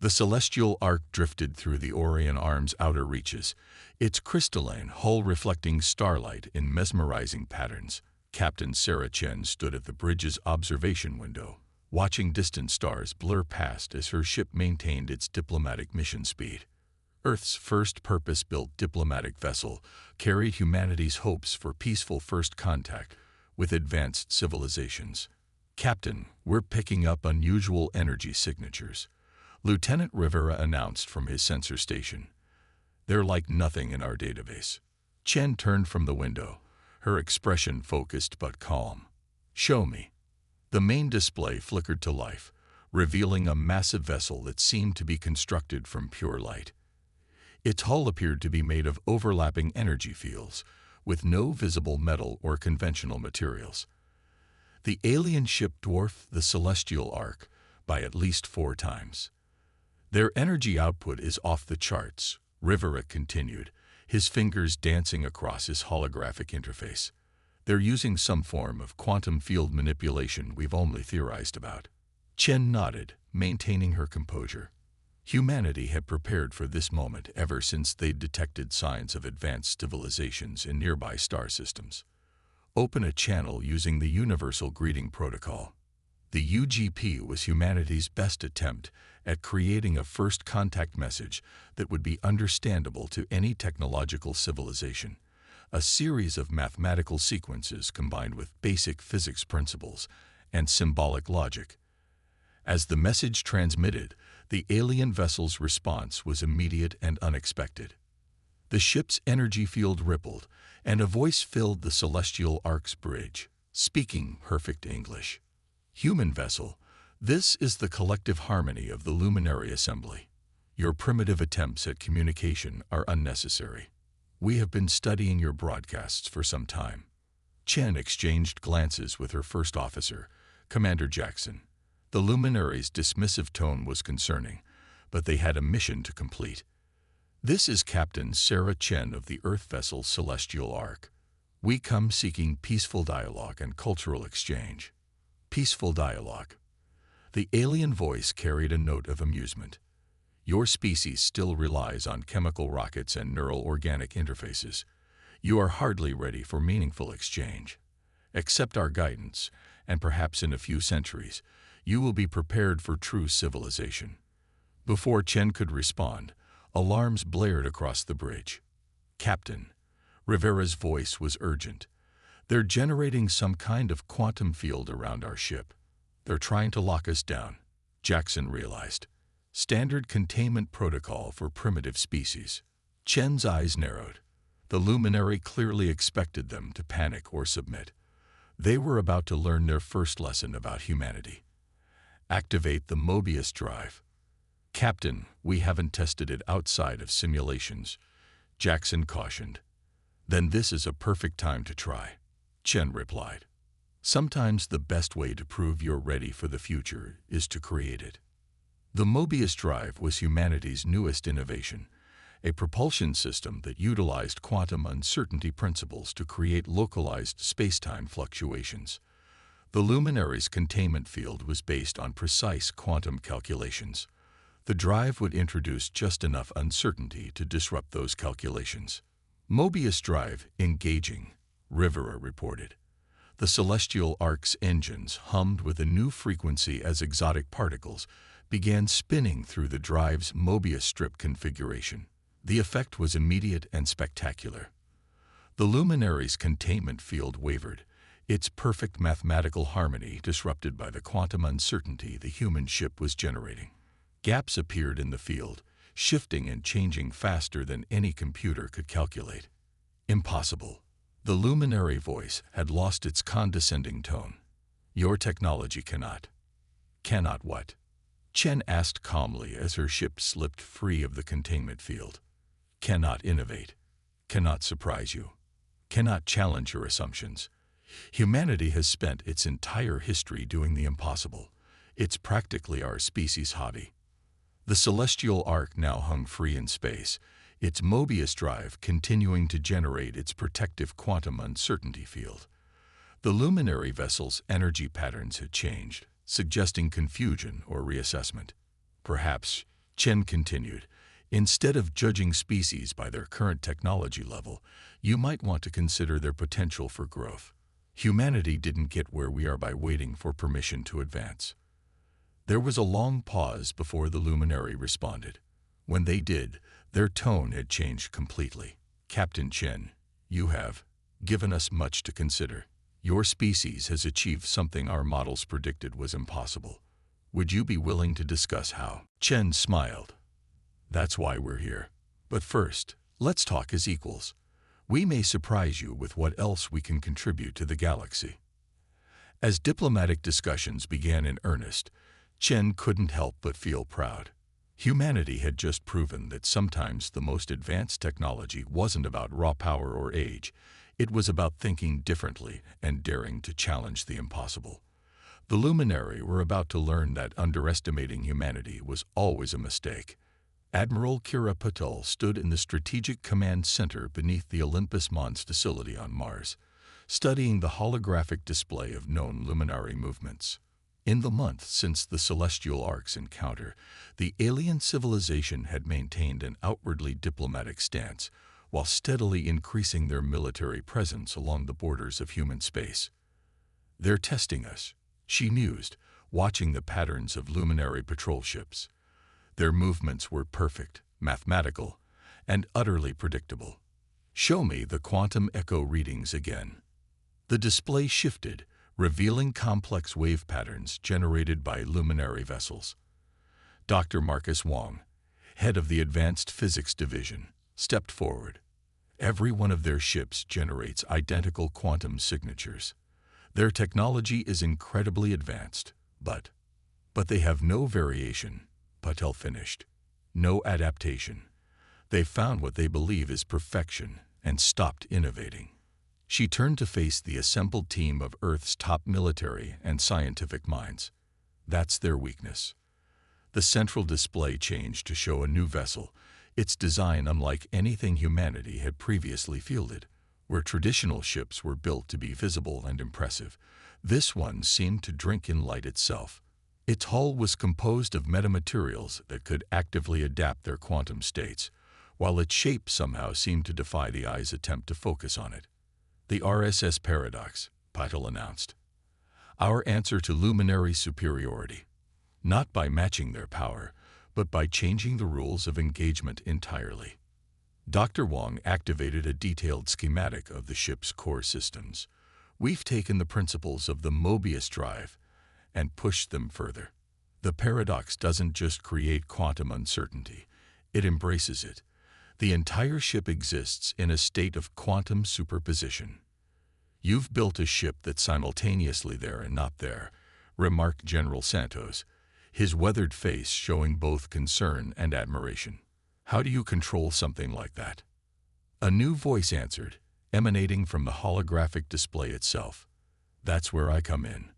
The celestial ark drifted through the Orion Arm's outer reaches, its crystalline hull reflecting starlight in mesmerizing patterns. Captain Sarah Chen stood at the bridge's observation window, watching distant stars blur past as her ship maintained its diplomatic mission speed. Earth's first purpose-built diplomatic vessel carried humanity's hopes for peaceful first contact with advanced civilizations. "Captain, we're picking up unusual energy signatures," Lieutenant Rivera announced from his sensor station. "They're like nothing in our database." Chen turned from the window, her expression focused but calm. "Show me." The main display flickered to life, revealing a massive vessel that seemed to be constructed from pure light. Its hull appeared to be made of overlapping energy fields, with no visible metal or conventional materials. The alien ship dwarfed the celestial ark by at least 4 times. "Their energy output is off the charts," Rivera continued, his fingers dancing across his holographic interface. "They're using some form of quantum field manipulation we've only theorized about." Chen nodded, maintaining her composure. Humanity had prepared for this moment ever since they'd detected signs of advanced civilizations in nearby star systems. Open a channel using the Universal Greeting Protocol. The UGP was humanity's best attempt at creating a first contact message that would be understandable to any technological civilization. A series of mathematical sequences combined with basic physics principles and symbolic logic. As the message transmitted, the alien vessel's response was immediate and unexpected. The ship's energy field rippled, and a voice filled the celestial ark's bridge, speaking perfect English. "Human vessel, this is the collective harmony of the luminary assembly. Your primitive attempts at communication are unnecessary. We have been studying your broadcasts for some time." Chen exchanged glances with her first officer, Commander Jackson. The luminary's dismissive tone was concerning, but they had a mission to complete. "This is Captain Sarah Chen of the Earth vessel Celestial Ark. We come seeking peaceful dialogue and cultural exchange." Peaceful dialogue. The alien voice carried a note of amusement. "Your species still relies on chemical rockets and neural organic interfaces. You are hardly ready for meaningful exchange. Accept our guidance, and perhaps in a few centuries, you will be prepared for true civilization." Before Chen could respond, alarms blared across the bridge. "Captain," Rivera's voice was urgent. "They're generating some kind of quantum field around our ship. They're trying to lock us down," Jackson realized. Standard containment protocol for primitive species. Chen's eyes narrowed. The luminary clearly expected them to panic or submit. They were about to learn their first lesson about humanity. "Activate the Mobius drive." "Captain, we haven't tested it outside of simulations," Jackson cautioned. "Then this is a perfect time to try," Chen replied. "Sometimes the best way to prove you're ready for the future is to create it." The Mobius drive was humanity's newest innovation, a propulsion system that utilized quantum uncertainty principles to create localized spacetime fluctuations. The luminary's containment field was based on precise quantum calculations. The drive would introduce just enough uncertainty to disrupt those calculations. "Mobius drive engaging," Rivera reported. The celestial ark's engines hummed with a new frequency as exotic particles began spinning through the drive's Mobius strip configuration. The effect was immediate and spectacular. The luminary's containment field wavered, its perfect mathematical harmony disrupted by the quantum uncertainty the human ship was generating. Gaps appeared in the field, shifting and changing faster than any computer could calculate. "Impossible." The luminary voice had lost its condescending tone. "Your technology cannot." "Cannot what?" Chen asked calmly as her ship slipped free of the containment field. "Cannot innovate. Cannot surprise you. Cannot challenge your assumptions. Humanity has spent its entire history doing the impossible. It's practically our species' hobby." The celestial ark now hung free in space, its Mobius drive continuing to generate its protective quantum uncertainty field. The luminary vessel's energy patterns had changed, suggesting confusion or reassessment. "Perhaps Chen continued, instead of judging species by their current technology level, you might want to consider their potential for growth. Humanity didn't get where we are by waiting for permission to advance. There was a long pause before the luminary responded. When they did, their tone had changed completely. Captain Chen, you have given us much to consider. Your species has achieved something our models predicted was impossible. Would you be willing to discuss how? Chen smiled. That's why we're here. But first, let's talk as equals. We may surprise you with what else we can contribute to the galaxy. As diplomatic discussions began in earnest, Chen couldn't help but feel proud. Humanity had just proven that sometimes the most advanced technology wasn't about raw power or age. It was about thinking differently and daring to challenge the impossible. The luminary were about to learn that underestimating humanity was always a mistake. Admiral Kira Patel stood in the Strategic Command Center beneath the Olympus Mons facility on Mars, studying the holographic display of known luminary movements. In the month since the Celestial Ark's encounter, the alien civilization had maintained an outwardly diplomatic stance, while steadily increasing their military presence along the borders of human space. They're testing us, she mused, watching the patterns of luminary patrol ships. Their movements were perfect, mathematical, and utterly predictable. Show me the quantum echo readings again. The display shifted, revealing complex wave patterns generated by luminary vessels. Dr. Marcus Wong, head of the Advanced Physics Division, stepped forward. Every one of their ships generates identical quantum signatures. Their technology is incredibly advanced, but they have no variation, Patel finished. No adaptation. They've found what they believe is perfection and stopped innovating. She turned to face the assembled team of Earth's top military and scientific minds. That's their weakness. The central display changed to show a new vessel, its design unlike anything humanity had previously fielded. Where traditional ships were built to be visible and impressive, this one seemed to drink in light itself. Its hull was composed of metamaterials that could actively adapt their quantum states, while its shape somehow seemed to defy the eye's attempt to focus on it. The RSS paradox, Patel announced. Our answer to luminary superiority. Not by matching their power, but by changing the rules of engagement entirely. Dr. Wong activated a detailed schematic of the ship's core systems. We've taken the principles of the Mobius drive and pushed them further. The paradox doesn't just create quantum uncertainty, it embraces it. The entire ship exists in a state of quantum superposition. You've built a ship that's simultaneously there and not there, remarked General Santos, his weathered face showing both concern and admiration. How do you control something like that? A new voice answered, emanating from the holographic display itself. That's where I come in.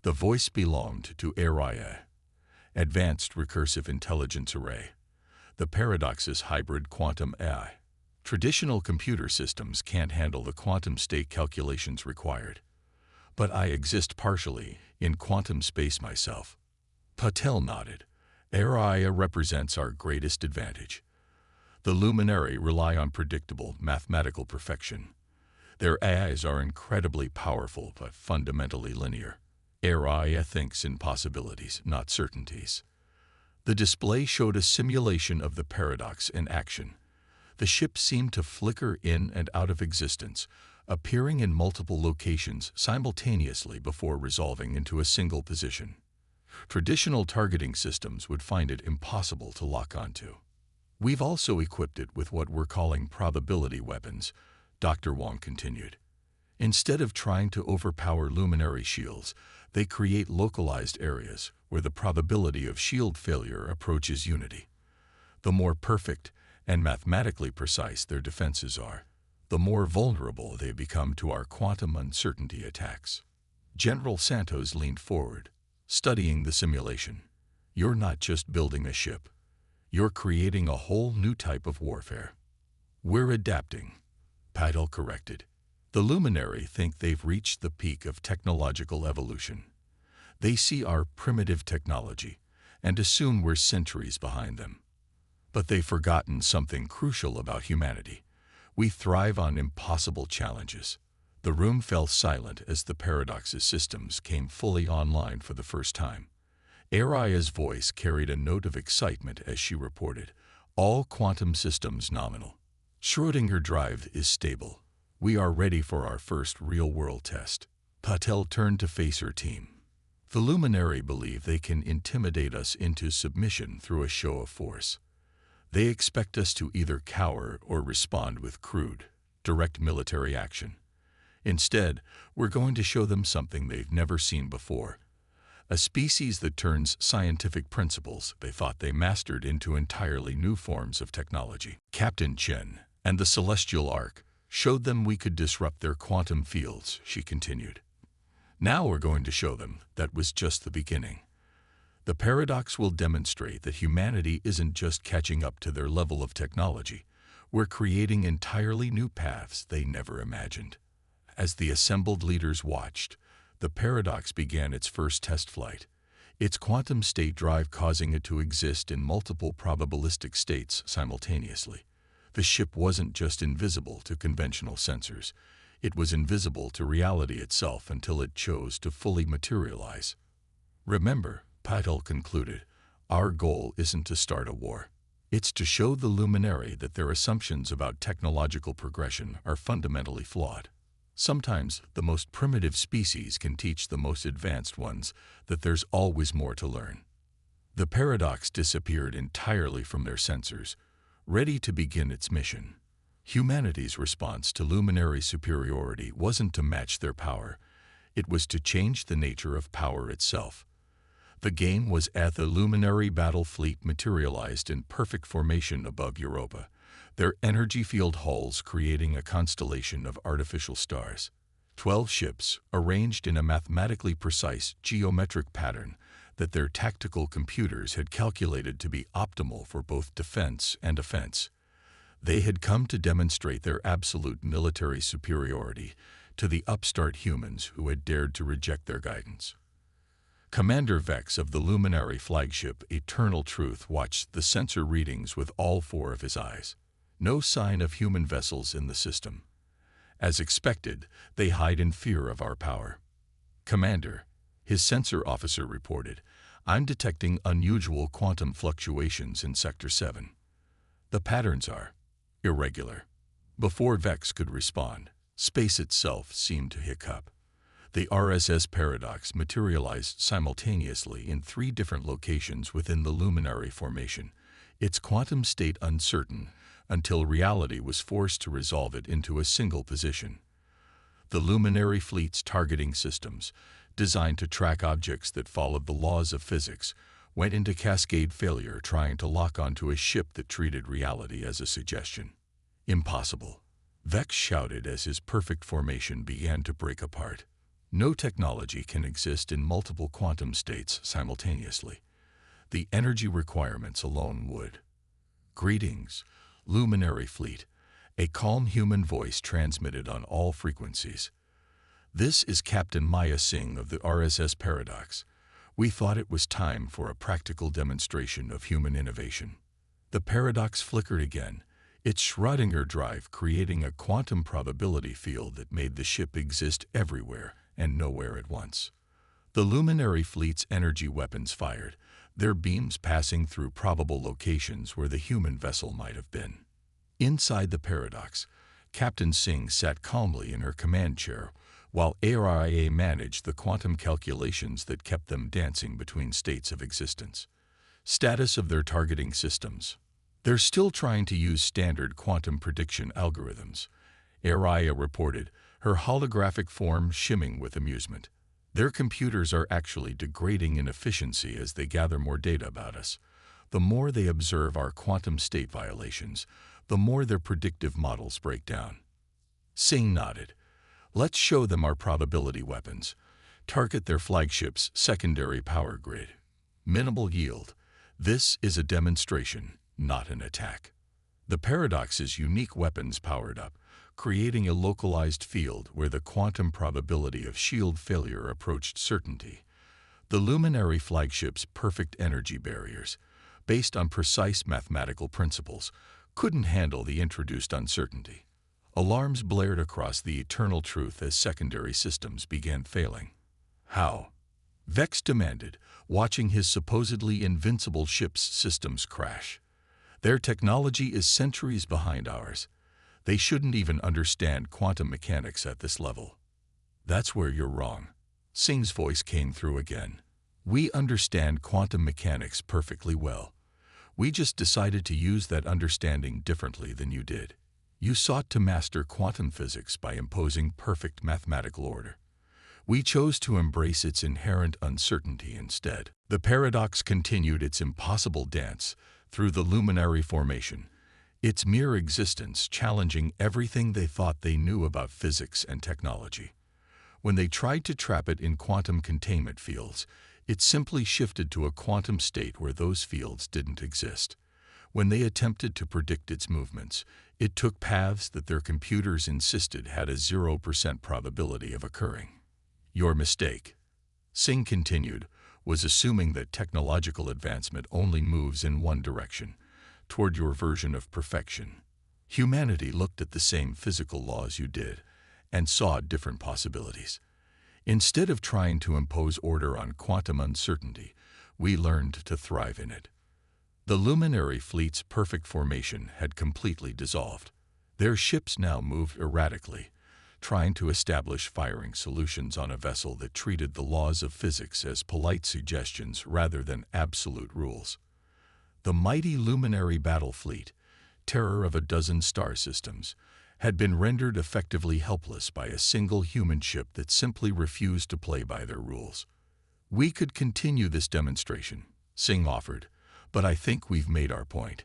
The voice belonged to ARIA, Advanced Recursive Intelligence Array, the paradox's hybrid quantum AI. Traditional computer systems can't handle the quantum state calculations required. But I exist partially in quantum space myself. Patel nodded. ARIA represents our greatest advantage. The luminary rely on predictable mathematical perfection. Their AIs are incredibly powerful but fundamentally linear. ARIA thinks in possibilities, not certainties. The display showed a simulation of the paradox in action. The ship seemed to flicker in and out of existence, appearing in multiple locations simultaneously before resolving into a single position. Traditional targeting systems would find it impossible to lock onto. We've also equipped it with what we're calling probability weapons, Dr. Wong continued. Instead of trying to overpower luminary shields, they create localized areas where the probability of shield failure approaches unity. The more perfect and mathematically precise their defenses are, the more vulnerable they become to our quantum uncertainty attacks. General Santos leaned forward, studying the simulation. You're not just building a ship. You're creating a whole new type of warfare. We're adapting, Patel corrected. The luminary think they've reached the peak of technological evolution. They see our primitive technology and assume we're centuries behind them. But they've forgotten something crucial about humanity. We thrive on impossible challenges. The room fell silent as the Paradox's systems came fully online for the first time. Aria's voice carried a note of excitement as she reported, "All quantum systems nominal. Schrödinger drive is stable. We are ready for our first real-world test." Patel turned to face her team. "The Luminary believe they can intimidate us into submission through a show of force. They expect us to either cower or respond with crude, direct military action. Instead, we're going to show them something they've never seen before. A species that turns scientific principles they thought they mastered into entirely new forms of technology. Captain Chen and the Celestial Ark showed them we could disrupt their quantum fields," she continued. "Now we're going to show them that was just the beginning. The Paradox will demonstrate that humanity isn't just catching up to their level of technology. We're creating entirely new paths they never imagined." As the assembled leaders watched, the Paradox began its first test flight, its quantum state drive causing it to exist in multiple probabilistic states simultaneously. The ship wasn't just invisible to conventional sensors. It was invisible to reality itself until it chose to fully materialize. "Remember," Patel concluded, "our goal isn't to start a war. It's to show the Luminary that their assumptions about technological progression are fundamentally flawed. Sometimes the most primitive species can teach the most advanced ones that there's always more to learn." The Paradox disappeared entirely from their sensors, ready to begin its mission. Humanity's response to Luminary superiority wasn't to match their power. It was to change the nature of power itself. The game was as the Luminary battle fleet materialized in perfect formation above Europa, their energy field hulls creating a constellation of artificial stars. 12 ships arranged in a mathematically precise geometric pattern that their tactical computers had calculated to be optimal for both defense and offense. They had come to demonstrate their absolute military superiority to the upstart humans who had dared to reject their guidance. Commander Vex of the Luminary flagship Eternal Truth watched the sensor readings with all four of his eyes. No sign of human vessels in the system. As expected, they hide in fear of our power. "Commander," his sensor officer reported, "I'm detecting unusual quantum fluctuations in Sector 7. The patterns are irregular." Before Vex could respond, space itself seemed to hiccup. The RSS Paradox materialized simultaneously in 3 different locations within the Luminary formation, its quantum state uncertain until reality was forced to resolve it into a single position. The Luminary fleet's targeting systems, designed to track objects that followed the laws of physics, went into cascade failure trying to lock onto a ship that treated reality as a suggestion. "Impossible," Vex shouted as his perfect formation began to break apart. "No technology can exist in multiple quantum states simultaneously. The energy requirements alone would." "Greetings, Luminary fleet," a calm human voice transmitted on all frequencies. "This is Captain Maya Singh of the RSS Paradox. We thought it was time for a practical demonstration of human innovation." The Paradox flickered again, its Schrödinger drive creating a quantum probability field that made the ship exist everywhere and nowhere at once. The Luminary fleet's energy weapons fired, their beams passing through probable locations where the human vessel might have been. Inside the Paradox, Captain Singh sat calmly in her command chair, while ARIA managed the quantum calculations that kept them dancing between states of existence. Status of their targeting systems. "They're still trying to use standard quantum prediction algorithms," Ariah reported, her holographic form shimming with amusement. "Their computers are actually degrading in efficiency as they gather more data about us. The more they observe our quantum state violations, the more their predictive models break down." Singh nodded. "Let's show them our probability weapons. Target their flagship's secondary power grid. Minimal yield. This is a demonstration, not an attack." The Paradox's unique weapons powered up, creating a localized field where the quantum probability of shield failure approached certainty. The Luminary flagship's perfect energy barriers, based on precise mathematical principles, couldn't handle the introduced uncertainty. Alarms blared across the eternal truth as secondary systems began failing. How? Vex demanded, watching his supposedly invincible ship's systems crash. Their technology is centuries behind ours. They shouldn't even understand quantum mechanics at this level. That's where you're wrong. Singh's voice came through again. We understand quantum mechanics perfectly well. We just decided to use that understanding differently than you did. You sought to master quantum physics by imposing perfect mathematical order. We chose to embrace its inherent uncertainty instead. The paradox continued its impossible dance through the luminary formation, its mere existence challenging everything they thought they knew about physics and technology. When they tried to trap it in quantum containment fields, it simply shifted to a quantum state where those fields didn't exist. When they attempted to predict its movements, it took paths that their computers insisted had a 0% probability of occurring. Your mistake, Singh continued, was assuming that technological advancement only moves in one direction, toward your version of perfection. Humanity looked at the same physical laws you did and saw different possibilities. Instead of trying to impose order on quantum uncertainty, we learned to thrive in it. The Luminary fleet's perfect formation had completely dissolved. Their ships now moved erratically, trying to establish firing solutions on a vessel that treated the laws of physics as polite suggestions rather than absolute rules. The mighty Luminary battle fleet, terror of a dozen star systems, had been rendered effectively helpless by a single human ship that simply refused to play by their rules. We could continue this demonstration, Singh offered, but I think we've made our point.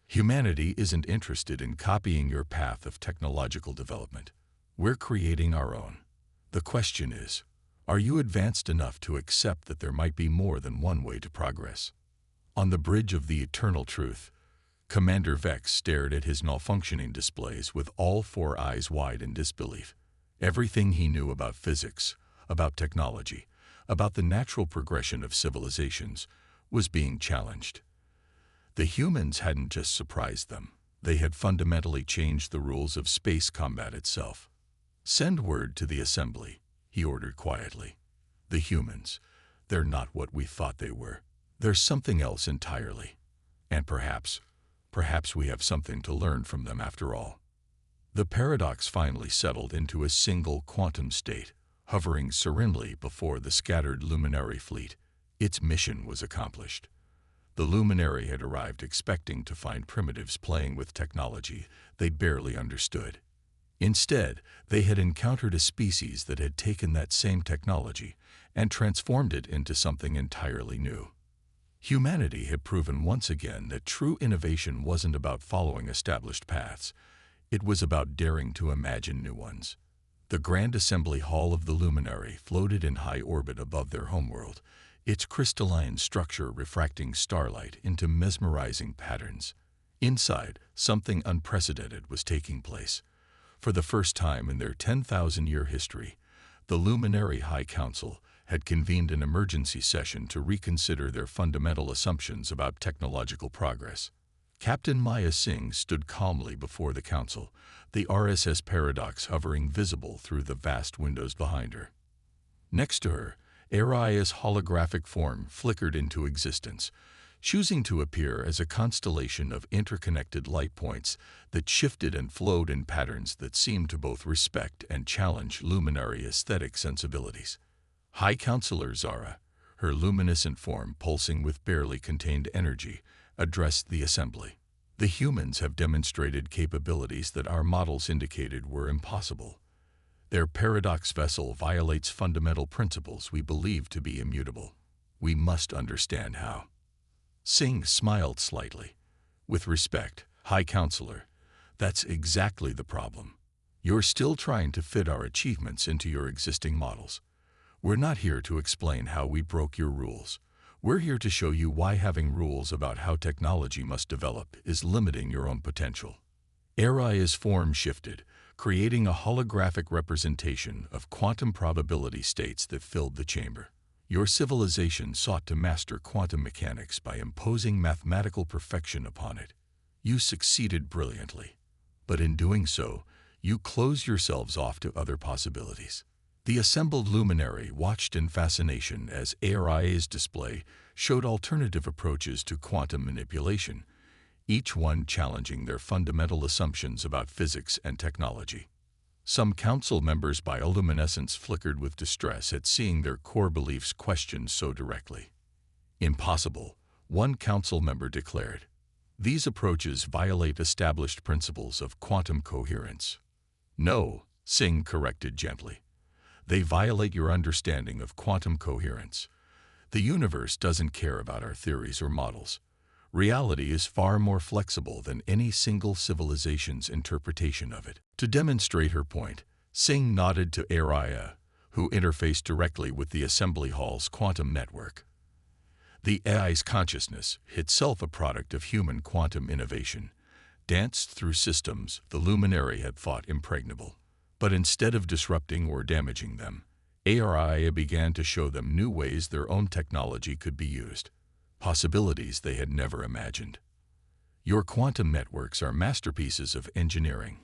Humanity isn't interested in copying your path of technological development. We're creating our own. The question is, are you advanced enough to accept that there might be more than one way to progress? On the bridge of the eternal truth, Commander Vex stared at his malfunctioning displays with all four eyes wide in disbelief. Everything he knew about physics, about technology, about the natural progression of civilizations, was being challenged. The humans hadn't just surprised them. They had fundamentally changed the rules of space combat itself. Send word to the assembly, he ordered quietly. The humans, they're not what we thought they were. They're something else entirely. And perhaps we have something to learn from them after all. The paradox finally settled into a single quantum state, hovering serenely before the scattered Luminary fleet. Its mission was accomplished. The Luminary had arrived expecting to find primitives playing with technology they barely understood. Instead, they had encountered a species that had taken that same technology and transformed it into something entirely new. Humanity had proven once again that true innovation wasn't about following established paths. It was about daring to imagine new ones. The Grand Assembly Hall of the Luminary floated in high orbit above their homeworld, its crystalline structure refracting starlight into mesmerizing patterns. Inside, something unprecedented was taking place. For the first time in their 10,000-year history, the Luminary High Council had convened an emergency session to reconsider their fundamental assumptions about technological progress. Captain Maya Singh stood calmly before the council, the RSS paradox hovering visible through the vast windows behind her. Next to her, Aria's holographic form flickered into existence, choosing to appear as a constellation of interconnected light points that shifted and flowed in patterns that seemed to both respect and challenge luminary aesthetic sensibilities. High Counselor Zara, her luminescent form pulsing with barely contained energy, addressed the assembly. The humans have demonstrated capabilities that our models indicated were impossible. Their paradox vessel violates fundamental principles we believe to be immutable. We must understand how. Singh smiled slightly. With respect, High Counselor, that's exactly the problem. You're still trying to fit our achievements into your existing models. We're not here to explain how we broke your rules. We're here to show you why having rules about how technology must develop is limiting your own potential. Aria's form shifted, creating a holographic representation of quantum probability states that filled the chamber. Your civilization sought to master quantum mechanics by imposing mathematical perfection upon it. You succeeded brilliantly. But in doing so, you close yourselves off to other possibilities. The assembled luminary watched in fascination as ARIA's display showed alternative approaches to quantum manipulation, each one challenging their fundamental assumptions about physics and technology. Some council members' bioluminescence flickered with distress at seeing their core beliefs questioned so directly. Impossible, one council member declared. These approaches violate established principles of quantum coherence. No, Singh corrected gently. They violate your understanding of quantum coherence. The universe doesn't care about our theories or models. Reality is far more flexible than any single civilization's interpretation of it. To demonstrate her point, Singh nodded to Araya, who interfaced directly with the assembly hall's quantum network. The AI's consciousness, itself a product of human quantum innovation, danced through systems the luminary had thought impregnable. But instead of disrupting or damaging them, Araya began to show them new ways their own technology could be used. Possibilities they had never imagined. Your quantum networks are masterpieces of engineering,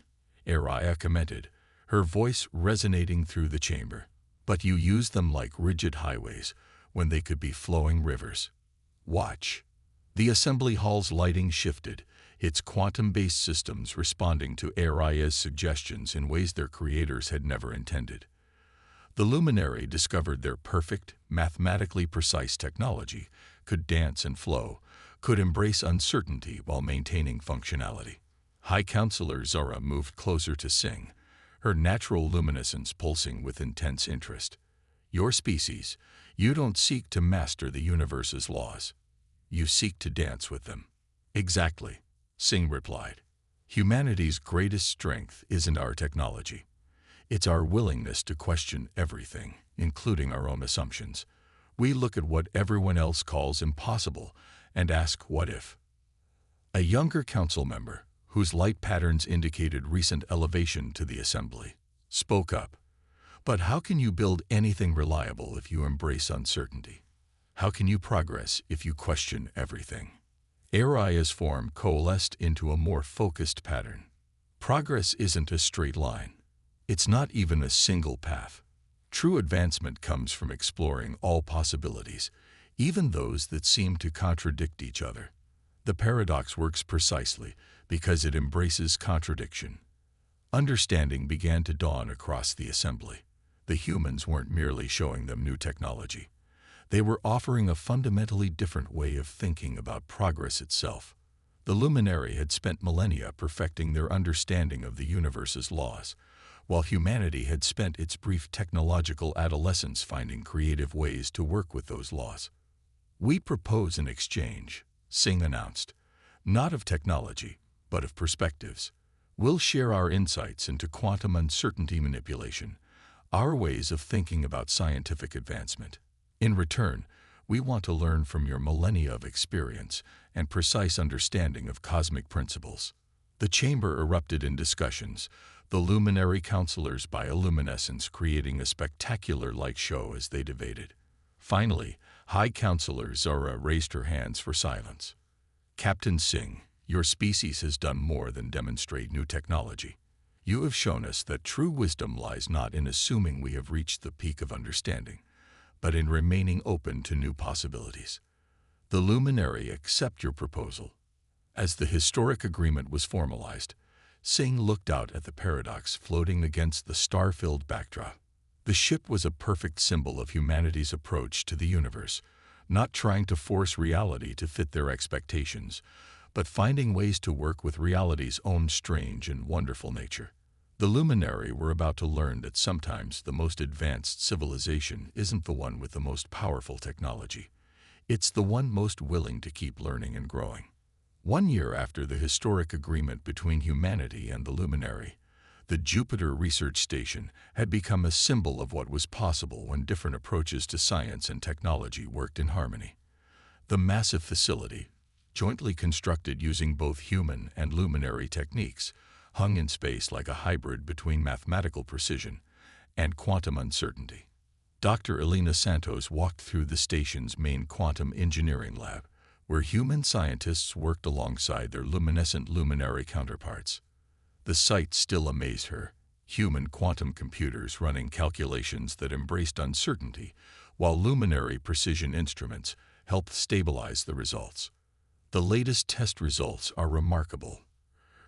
Araya commented, her voice resonating through the chamber. But you use them like rigid highways when they could be flowing rivers. Watch. The assembly hall's lighting shifted, its quantum-based systems responding to Araya's suggestions in ways their creators had never intended. The luminary discovered their perfect, mathematically precise technology could dance and flow, could embrace uncertainty while maintaining functionality. High Counselor Zara moved closer to Singh, her natural luminescence pulsing with intense interest. Your species, you don't seek to master the universe's laws. You seek to dance with them. Exactly, Singh replied. Humanity's greatest strength isn't our technology. It's our willingness to question everything, including our own assumptions. We look at what everyone else calls impossible and ask, what if? A younger council member, whose light patterns indicated recent elevation to the assembly, spoke up. But how can you build anything reliable if you embrace uncertainty? How can you progress if you question everything? Araya's form coalesced into a more focused pattern. Progress isn't a straight line. It's not even a single path. True advancement comes from exploring all possibilities, even those that seem to contradict each other. The paradox works precisely because it embraces contradiction. Understanding began to dawn across the assembly. The humans weren't merely showing them new technology. They were offering a fundamentally different way of thinking about progress itself. The luminary had spent millennia perfecting their understanding of the universe's laws, while humanity had spent its brief technological adolescence finding creative ways to work with those laws. We propose an exchange, Singh announced, not of technology, but of perspectives. We'll share our insights into quantum uncertainty manipulation, our ways of thinking about scientific advancement. In return, we want to learn from your millennia of experience and precise understanding of cosmic principles. The chamber erupted in discussions, the luminary counselors bioluminescence creating a spectacular light show as they debated. Finally, High Counselor Zara raised her hands for silence. Captain Singh, your species has done more than demonstrate new technology. You have shown us that true wisdom lies not in assuming we have reached the peak of understanding, but in remaining open to new possibilities. The luminary accept your proposal. As the historic agreement was formalized, Singh looked out at the paradox floating against the star-filled backdrop. The ship was a perfect symbol of humanity's approach to the universe, not trying to force reality to fit their expectations, but finding ways to work with reality's own strange and wonderful nature. The luminary were about to learn that sometimes the most advanced civilization isn't the one with the most powerful technology. It's the one most willing to keep learning and growing. 1 year after the historic agreement between humanity and the luminary, the Jupiter Research Station had become a symbol of what was possible when different approaches to science and technology worked in harmony. The massive facility, jointly constructed using both human and luminary techniques, hung in space like a hybrid between mathematical precision and quantum uncertainty. Dr. Elena Santos walked through the station's main quantum engineering lab, where human scientists worked alongside their luminescent luminary counterparts. The sight still amazed her: human quantum computers running calculations that embraced uncertainty, while luminary precision instruments helped stabilize the results. The latest test results are remarkable.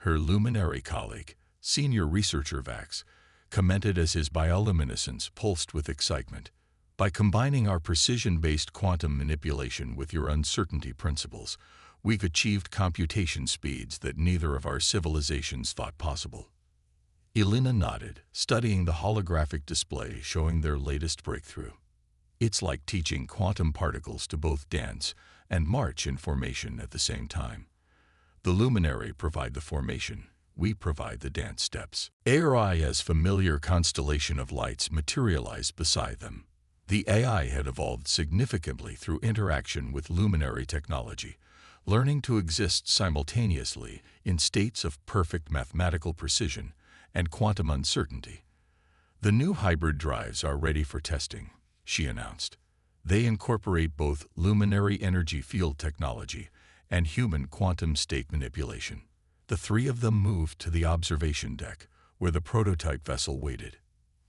Her luminary colleague, senior researcher Vax, commented as his bioluminescence pulsed with excitement. By combining our precision-based quantum manipulation with your uncertainty principles, we've achieved computation speeds that neither of our civilizations thought possible. Elena nodded, studying the holographic display showing their latest breakthrough. It's like teaching quantum particles to both dance and march in formation at the same time. The luminary provide the formation, we provide the dance steps. AI's familiar constellation of lights materialized beside them. The AI had evolved significantly through interaction with luminary technology, learning to exist simultaneously in states of perfect mathematical precision and quantum uncertainty. The new hybrid drives are ready for testing, she announced. They incorporate both luminary energy field technology and human quantum state manipulation. The three of them moved to the observation deck, where the prototype vessel waited.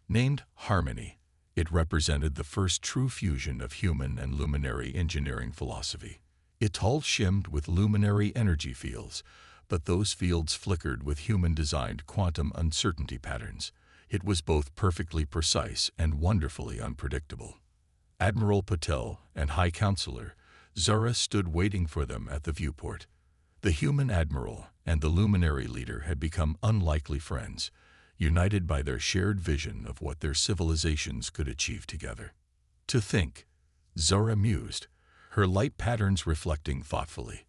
Named Harmony, it represented the first true fusion of human and luminary engineering philosophy. Its hull shimmed with luminary energy fields, but those fields flickered with human-designed quantum uncertainty patterns. It was both perfectly precise and wonderfully unpredictable. Admiral Patel and High Counselor Zara stood waiting for them at the viewport. The human admiral and the luminary leader had become unlikely friends, united by their shared vision of what their civilizations could achieve together. To think, Zara mused, her light patterns reflecting thoughtfully.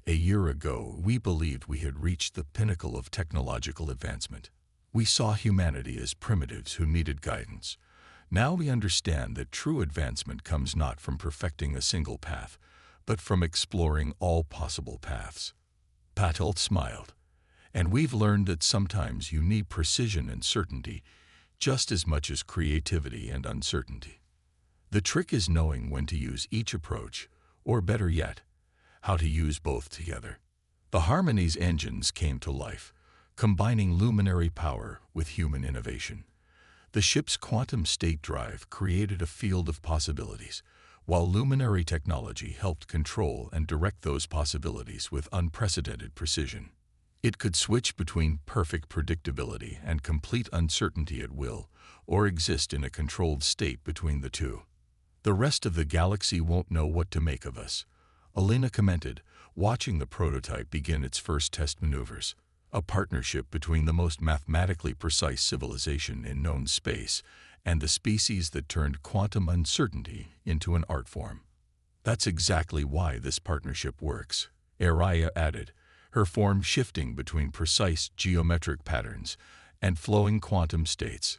A year ago, we believed we had reached the pinnacle of technological advancement. We saw humanity as primitives who needed guidance. Now we understand that true advancement comes not from perfecting a single path, but from exploring all possible paths. Patel smiled. And we've learned that sometimes you need precision and certainty just as much as creativity and uncertainty. The trick is knowing when to use each approach, or better yet, how to use both together. The Harmony's engines came to life, combining luminary power with human innovation. The ship's quantum state drive created a field of possibilities, while luminary technology helped control and direct those possibilities with unprecedented precision. It could switch between perfect predictability and complete uncertainty at will, or exist in a controlled state between the two. The rest of the galaxy won't know what to make of us, Elena commented, watching the prototype begin its first test maneuvers. A partnership between the most mathematically precise civilization in known space and the species that turned quantum uncertainty into an art form. That's exactly why this partnership works, Araya added, her form shifting between precise geometric patterns and flowing quantum states.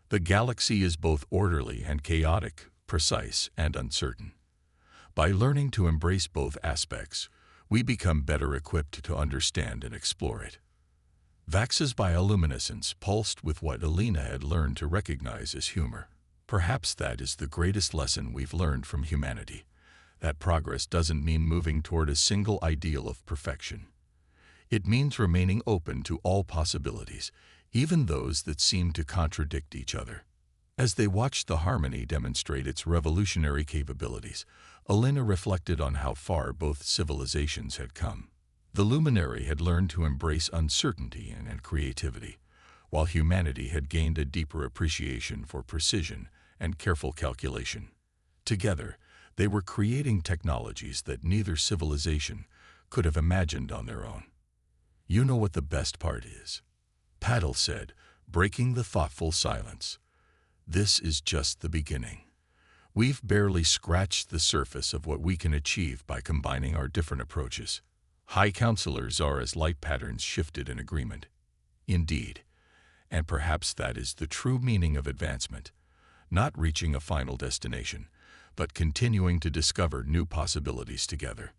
The galaxy is both orderly and chaotic, precise and uncertain. By learning to embrace both aspects, we become better equipped to understand and explore it. Vax's bioluminescence pulsed with what Elena had learned to recognize as humor. Perhaps that is the greatest lesson we've learned from humanity, that progress doesn't mean moving toward a single ideal of perfection. It means remaining open to all possibilities, even those that seem to contradict each other. As they watched the Harmony demonstrate its revolutionary capabilities, Elena reflected on how far both civilizations had come. The luminary had learned to embrace uncertainty and creativity, while humanity had gained a deeper appreciation for precision and careful calculation. Together, they were creating technologies that neither civilization could have imagined on their own. You know what the best part is, Patel said, breaking the thoughtful silence. This is just the beginning. We've barely scratched the surface of what we can achieve by combining our different approaches. High Counselor Zara's light patterns shifted in agreement. Indeed, and perhaps that is the true meaning of advancement, not reaching a final destination, but continuing to discover new possibilities together.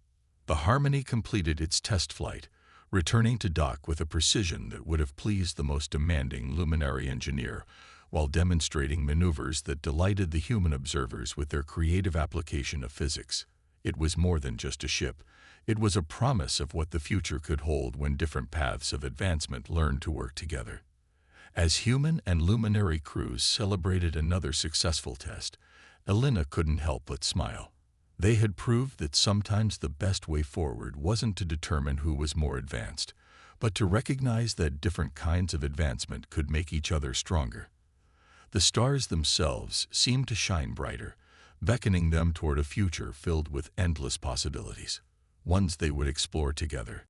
The Harmony completed its test flight, returning to dock with a precision that would have pleased the most demanding luminary engineer, while demonstrating maneuvers that delighted the human observers with their creative application of physics. It was more than just a ship. It was a promise of what the future could hold when different paths of advancement learned to work together. As human and luminary crews celebrated another successful test, Elena couldn't help but smile. They had proved that sometimes the best way forward wasn't to determine who was more advanced, but to recognize that different kinds of advancement could make each other stronger. The stars themselves seemed to shine brighter, beckoning them toward a future filled with endless possibilities, ones they would explore together.